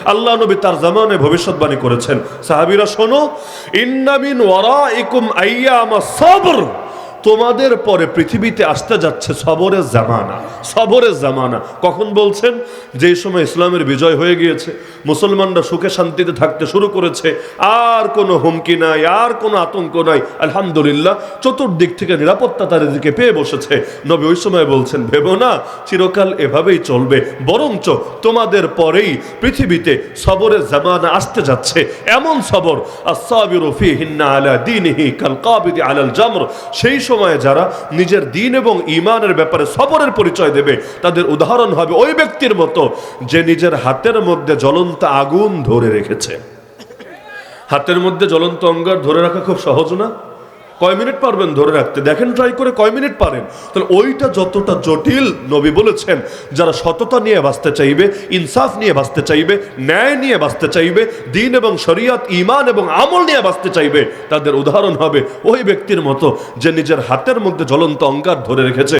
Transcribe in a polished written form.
আল্লাহ নবী তার জামানে ভবিষ্যৎবাণী করেছেন, সাহাবীরা শোনো, ইন্না মিন ওয়ারাইকুম আইয়ামা সবর, তোমাদের পরে পৃথিবীতে আসতে যাচ্ছে সবরের জামানা। সবরের জামানা কখন বলছেন? যেই সময় ইসলামের বিজয় হয়ে গিয়েছে, মুসলমানরা সুখে শান্তিতে থাকতে শুরু করেছে, আর কোনো হুমকি নাই, আর কোনো আতঙ্ক নাই, আলহামদুলিল্লাহ চতুর্দিক থেকে নিরাপত্তা তাদেরকে পেয়ে বসেছে। নবী ওই সময় বলছেন, ভেবো না চিরকাল এভাবেই চলবে, বরঞ্চ তোমাদের পরেই পৃথিবীতে সবরের জামানা আসতে যাচ্ছে। এমন সবর, আস-সাবিরু ফীহিন্না আলা দীনিহি কাল কাবিদি আলাল জামর, সেই সময়ে যারা নিজের দ্বীন এবং ঈমানের ব্যাপারে সবরের পরিচয় দেবে, তাদের উদাহরণ হবে ওই ব্যক্তির মতো যে নিজের হাতের মধ্যে জ্বলন্ত আগুন ধরে রেখেছে। হাতের মধ্যে জ্বলন্ত অঙ্গার ধরে রাখা খুব সহজ না? কয় মিনিট পারবেন ধরে রাখতে? দেখেন ট্রাই করে কয় মিনিট পারেন। তাহলে ওইটা যতটা জটিল, নবী বলেছেন যারা সততা নিয়ে বাঁচতে চাইবে, ইনসাফ নিয়ে বাঁচতে চাইবে, ন্যায় নিয়ে বাঁচতে চাইবে, দ্বীন এবং শরিয়ত, ঈমান এবং আমল নিয়ে বাঁচতে চাইবে, তাদের উদাহরণ হবে ওই ব্যক্তির মতো যে নিজের হাতের মধ্যে জ্বলন্ত অঙ্গার ধরে রেখেছে।